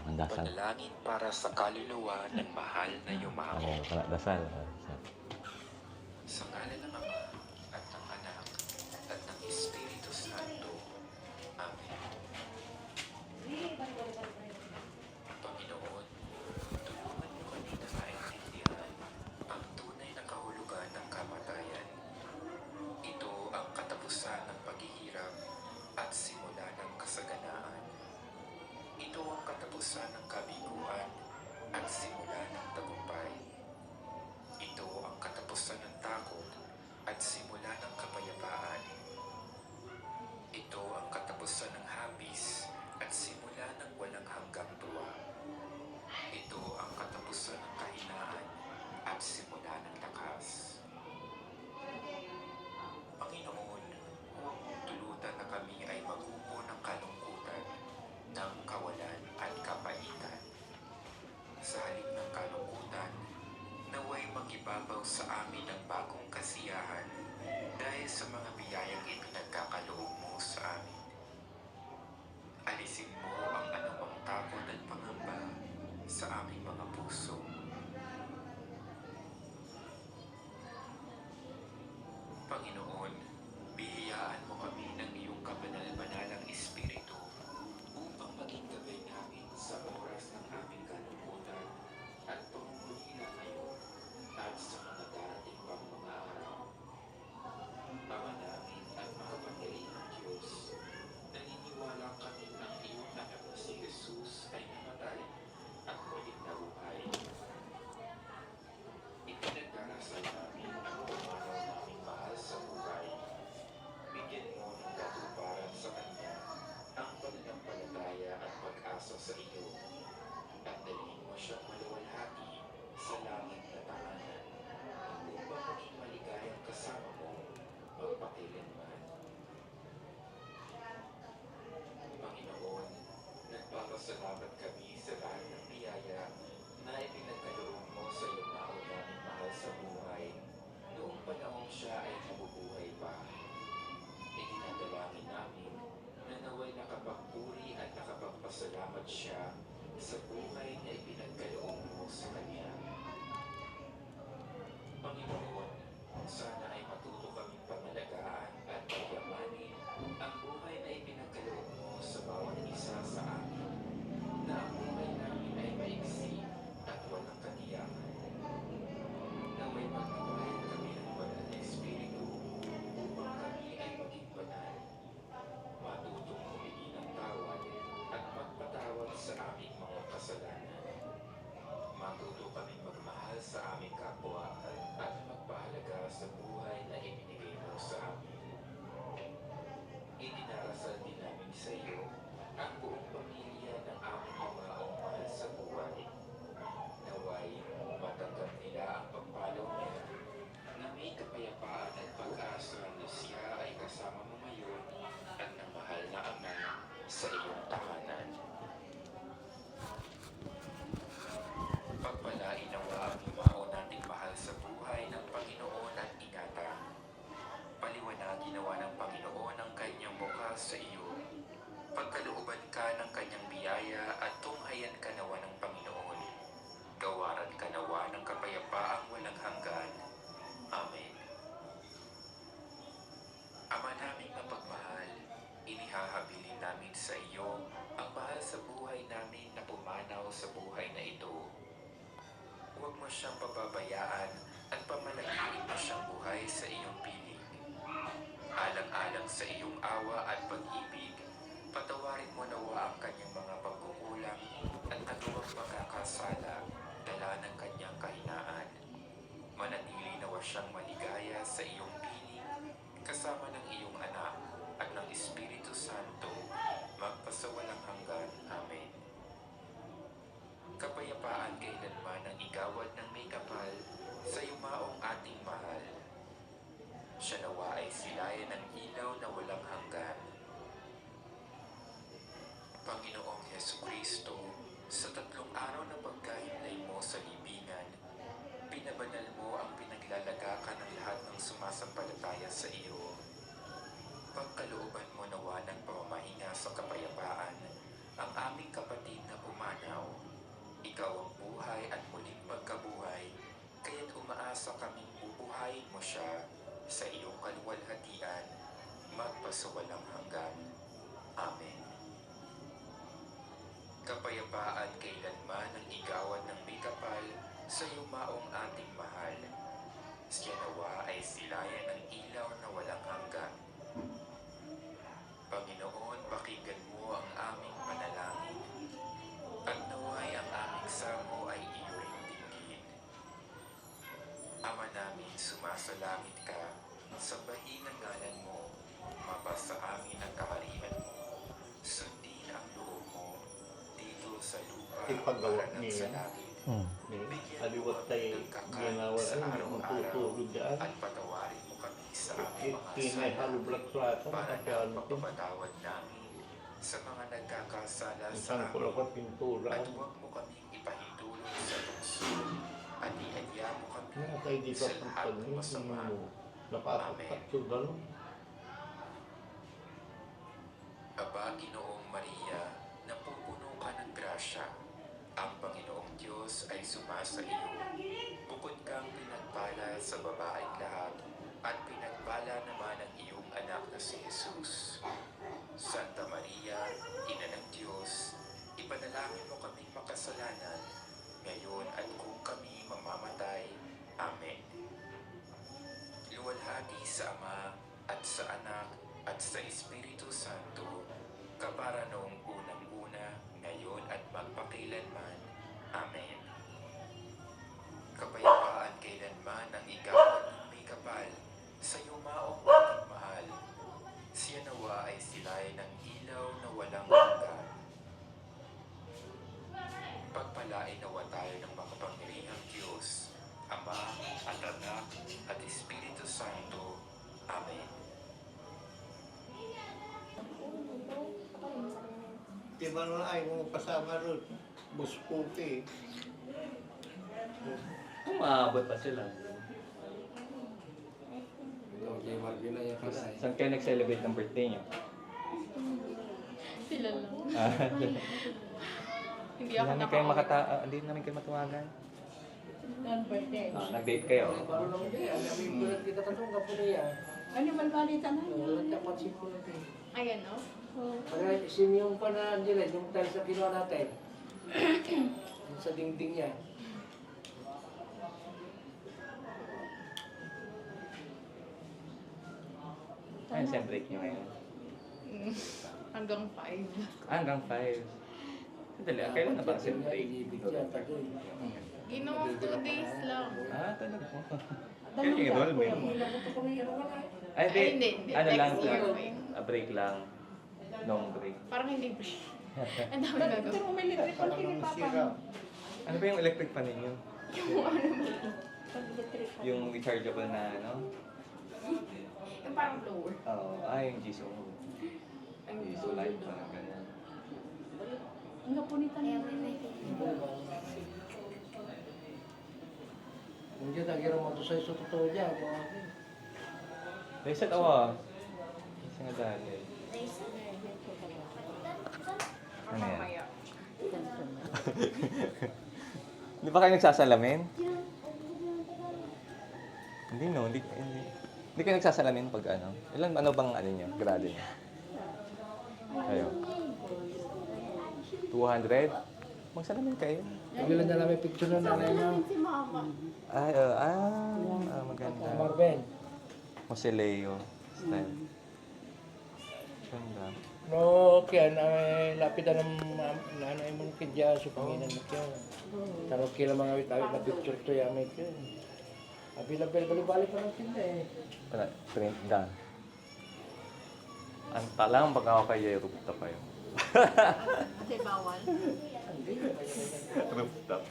Mandasal. Panalangin para sa kaluluwa ng mahal na yumao. Kala dasal. Sa ngalan ng Ama at ng Anak at ng Espiritu Santo. Amen. Panginoon, tulungan niyo kami na maintindihan ang tunay na kahulugan ng kamatayan. Ito ang katapusan ng paghihirap at simula ng kasaganaan. Ito ang katapusan ng kabiguan at simula ng tagumpay. Ito ang katapusan ng takot at simula ng kapayapaan. Ito ang katapusan ng habis at simula ng walang hanggang tuwa. Ito ang katapusan ng kahinaan at simula ng lakas. Panginoon, huwag mong tulutan na kami ay magupo ng kalungkutan, ng kawalan at kapaitan. Sa halip ng kalungkutan, naway magibabaw sa amin ang bagong kasiyahan dahil sa mga biyayang ipinagkakaloob mo sa amin. Alisin mo ang anumang takot at pangamba sa aming mga puso. Panginoon, bihiyaan mo kami ng iyong kabanal-banalang Espiritu upang maging gabay namin sa oras ng aming kalungkutan at pangungulila ngayon at sa mga darating pang mga araw. Ama namin at makapangyarihang Diyos, naniniwala kami ang iyong anak na si Jesus ay namatay at muling nabuhay. Ipinagdarasal namin ang pumanaw naming mahal sa buhay. Bigyan mo ng katuparan sa Kanya ang pananampalataya at pag-asa sa iyo, at dalhin mo siyang maluwalhati sa langit na tahanan, upang maging maligayang kasama mo magpakailanman. Panginoon, nagpapasalamat kami sa lahat ng biyaya na ipinagkaloob mo sa iyong naunang mahal sa buhay noong panahong siya ay nabubuhay pa. Idinadalangin namin na naway nakapagpuri at nakapagpasalamat siya sa buhay na ipinagkaloob mo sa Kanya. Panginoon, sana ay matuto kaming pangalagaan at pagyamanin ang buhay na ipinagkaloob mo sa bawat isa sa amin, na ang buhay namin ay maiksi at walang katiyakan. Naway magnawayan kami ng banal na Espiritu upang kami ay maging banal, matutong humingi ng tawad at magpatawad sa aming mga kasalanan. Matuto kaming magmahal sa aming kapwa at magpahalaga sa buhay na ibinigay mo sa amin. Idinarasal din namin sa iyo ang buong pamilya ng aming yumaong mahal sa buhay. Naway matanggap nila ang pagpalaw niya na may kapayapaan at pag-asa na siya ay kasama mo ngayon at ng mahal na Ama sa iyong tahanan. Pagpalain nawa ang yumao nating mahal sa buhay ng Panginoon at ingatan. Paliwanagin nawa ng Panginoon ang kanyang mukha sa iyo. Pagkalooban ka ng kanyang biyaya at tunghayan ka nawa ng Panginoon. Gawaran ka nawa ng kapayapaang walang hanggan. Amen. Ama naming mapagmahal, inihahabilin namin sa iyo ang mahal sa buhay namin na pumanaw sa buhay na ito. Huwag mo siyang pababayaan at pamalakihin mo siyang buhay sa iyong piling. Alang-alang sa iyong awa at pag-ibig, patawarin mo nawa ang kanyang mga pagkukulang at nagawang pagkakasala, dala ng kanyang kahinaan. Manatili nawa siyang maligaya sa iyong piling, kasama ng iyong anak at ng Espiritu Santo, magpasawalang hanggan. Amen. Kapayapaan kailanman ang igawad ng may kapal sa yumaong ating mahal. Siya nawa ay silayan ng ilaw na walang hanggan. Panginoong Jesucristo, sa 3 araw na pagkahinlay mo sa libingan, pinabanal mo ang pinaglalagakan ng lahat ng sumasampalataya sa iyo. Pagkalooban mo nawa ng pamamahinga sa kapayapaan ang aming kapatid na pumanaw ikaw ang buhay at muling pagkabuhay, kaya't umaasa kaming bubuhayin mo siya sa iyong kaluwalhatian, magpasawalang hanggan. Amen. Kapayapaan kailanman ang igawan ng may kapal sa yumaong ating mahal. Siya nawa ay silayan ng ilaw na walang hanggan. Panginoon, pakinggan mo ang aming panalangin, at naway ang aming samo ay iyo ring dinggin. Ama namin, sumasalangit ka, sambahin ang ngalan mo, mapasa amin ang kaharian mo, sundin ang loob mo, dito sa lupa Ipagawa para ng niya. sa langit. Aliwat tayo ginawa ang tutulog dyan. At patawarin mo kami sa aming mga Kinay sala, halublak-latan para at na yan. pagpapatawad namin sa mga nagkakasala sa Isang pula pa amin. pintura. At huwag mo kaming ipahintulot sa tukso, at iadya mo kami Nakatay di pa sa lahat ng pagpanin. masama. Nakapagpatsudan. Aba, Ginoong Maria, napupuno ka ng grasya. Ang Panginoong Diyos ay sumasa iyo. Bukod kang pinagpala sa babaeng lahat, at pinagpala naman ang iyong anak na si Jesus. Santa Maria, Ina ng Diyos, ipanalangin mo kaming makasalanan, ngayon at kung kami mamamatay. Amen. Luwalhati sa Ama, at sa Anak, at sa Espiritu Santo, kapara noong unang-una, ngayon at magpakailanman. Amen. Kapayapaan kailanman ang igawan ng may kapal sa yumaong ating mahal. Siya nawa ay sila'y ng ilaw na walang hanggan. Pagpalain nawa tayo ng makapangyarihang Diyos, Ama at Anak at Espiritu Santo. Amen. Di ba na ay mo kasama ron? Busputi. Umaabot pa sila. Okay, Marvin na yan pala eh. Saan kayo nag-celebrate ng birthday niyo? Sila lang. Hindi ako Hindi namin kayo matawagan. Non-birthday. Nag-date kayo? Baru lang din, amin bulat kita tanong ka po na yan. Ano man balitan na Walang yun? dapat si bulat eh. Ayan, no? Pag sim yung pa na Angela, yung tayo sa kinuha natin. Yung sa dingding niya. Ayun, celebrate niyo ngayon. Hanggang 5. Hanggang 5. Sandali, kailan na ba ang celebrate? Ibig yan, tagoy. Ginawa 2 days lang. Talaga po. Kailan yung enrollment? Ilabuto ko na yan, wala eh. Ay, Ay, hindi. Ano Next lang, year pa yun. break lang. Long break. Parang hindi break. Ang dami gagawin. Pero may electric fan kini Papa. Ano ba yung electric fan ninyo? Yung ano ba? Pag-electric fan. Yung rechargeable na ano? Yung parang blower. Oo, yung Jisoo. Jisoo Live, parang ganyan. Ang napunitan niya. Kung dyan, nagira mo ito sa totoo dyan. Mga akin. Reset awa. Kasi nga dali. Ano yan? Mamaya. Di ba kayo nagsasalamin? Hindi no, hindi. Hindi kayo nagsasalamin pag ano? Ilan ano bang ano niyo, grado niyo? Kayo. 200? Magsalamin kayo. Nagilan na namin picture ng nanay mo. Si Mama. Maganda. Marvin. Mosileo style. Ganda. No, kaya na lapitan ng nanay mo kidya sa Panginan mo kaya. Tarot kila mga witawit na picture to yamay kaya. Abil-abil balik-balik pa ng tinda eh. Print da. Ang talang pag ako kayo, rooftop kayo. Kasi bawal. Rooftop.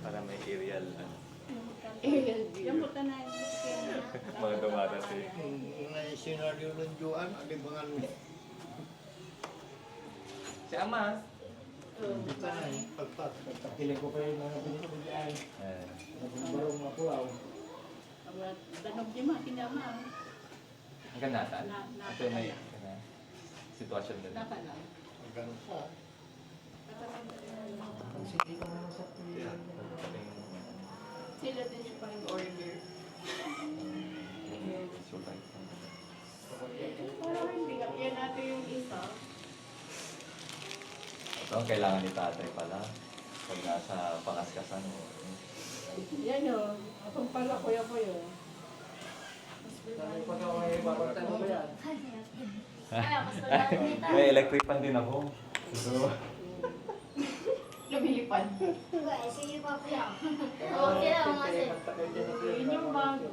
Para may aerial Aerial view. Yan po tanay. mga dumarating. Yung senaryo ng Juan, alibangan mo. Si Ama. Dito na eh, pagpat. Piling ko pa yung mga binibigyan. Nagbarong mga pulaw. Danog di ma, kinama. Ang ganda. Ito may sitwasyon din. Naka lang. Ganun pa. Ang sige ko naman sa Sila din yung pa order. Parang hindi ka. Yan natin yung isa. Ito ang kailangan ni tatay pala. Pag nasa pangaskasan mo. Yan o. Atong pala kuya ko yun. Pag ako ay babagtan mo ba yan? May electric pan din ako. So, Lumilipad. Sige pa kuya. Yun yung bago.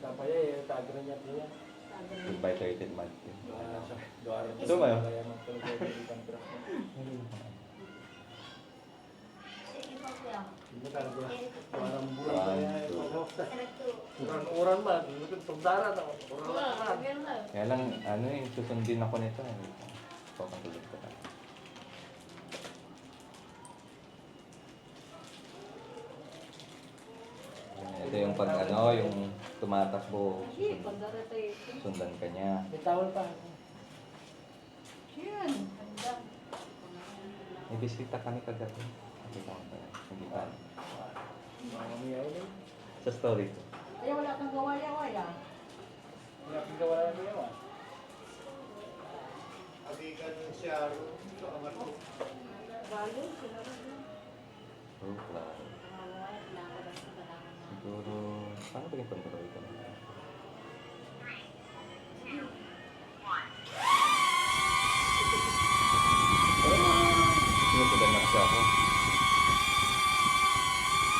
Dapat yan, tago na niya din yan. goodbye 13th month. Doaran. Ito ba yun? Kaya magtulog yung contract mo. Sige pa kuya. Hindi ka nag doaran bulan pa yan. Correct. Uran ba? Tugdaran ako. Uran Wala, naman. ganyan lang. Kaya lang, ano eh, susundin ako nito. Papatulog ko na. Ito yung pag ano, yung tumatakbo, Sige, pandara tayo. sundan ka niya. May tawal pa. Yan. Handa. May bisita kami kagabi. Nakita ko pa. Nakita. Mamamiyaw na. Sa story ko. Kaya wala kang gawaya-waya. Wala kang gawa na niya ba? Abigan ng Sharon sa amat ko. Balo, sila rin. Oh, klaro. Siguro, paano ba yung control ko? Sinusudan siya ako.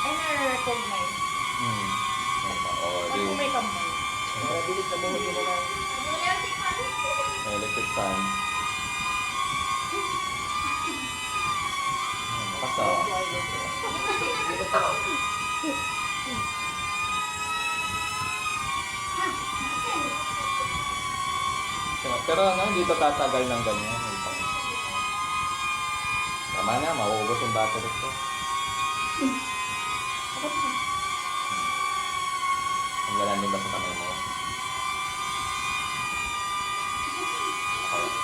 Ay, na-recognize. Oh, di. Kung may kamay. Kaya bilis na buhod mo na lang. May electric fan. Makasawa. Pero ano, hindi to tatagal ng ganyan. Tama na, mauubos yung battery ko. Ang galan din ba sa kamay mo?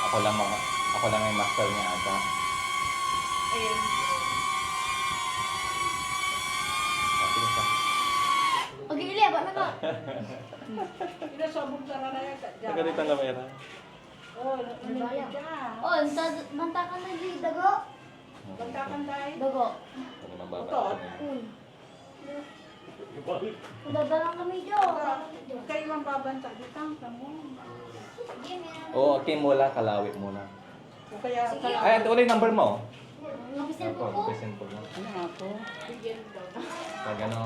Ako lang yung master niya ata. Ayun. Sige ka. Okay, Ilya, ba na ka? Pinasabog sa ranaya ka. Ang ganito ang kamera. Oh, nangyayari ka. Oh, mantakan na di dago. Magkakan tayo. Dago. Ano mababa? Dadalang kami Huwag kayo mang babanta. Ditang ka mo. Oo, okay muna, kalawit muna. O kaya Ay, ito ulit number mo. Nabisin Ito, po ko. simple mo. Ano nga po? Bigyan daw. Pag ano,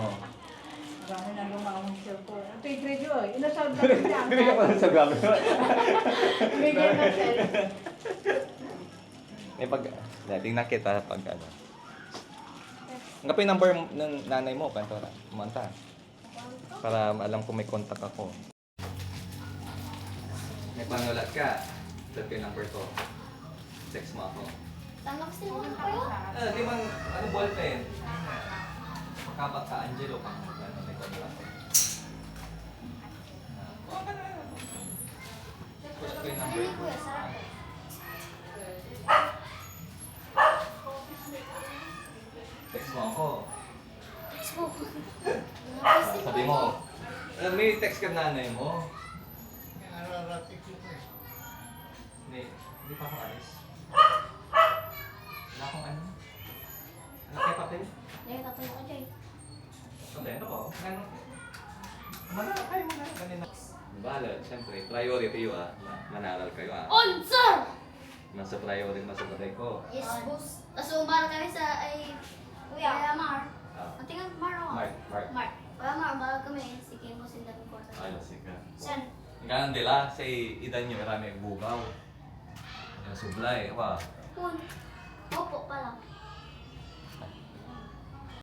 Marami na lumawang cellphone. Ito yung grade yun. Inasound na rin yan. bibigyan ko sa gamit. Bigyan na siya. May pag, tingnan kita pag ano. Nga pa yung number ng nanay mo, kanto na, kumanta. Para alam ko may contact ako. May panulat ka. Set ko yung number ko. Text mo ako. Tanggap sila mo kayo? Di bang, ano ballpen? Makabak ka, Angelo, pang ano, may contact ko. Push ko yung number Hindi ko. kuya, sarap. Text mo ako. Text mo. Sabi mo, may text ka nanay mo. Nararating ko ito. Hindi pa ako alis. Wala akong ano. Ano kayo papel? Ngayon, tatanong ko dyan. Kontento ko. Ano? Manalo kayo, manalo. Kanina. Bala, siyempre, priority yun Manaral kayo On, sir! Nasa priority, nasa patay ko. Yes, boss. Tapos umbala kami sa ay... Kuya, Mar. Ah, Ang tingnan, Mar ako. Mark. Mar. Kuya Mar, umbala kami. Sige mo sila ng kwarta. Ayos, ka. San? Ganun nila, sa idan nyo, marami bugaw. Yung sublay, apa? Kun. Opo pala.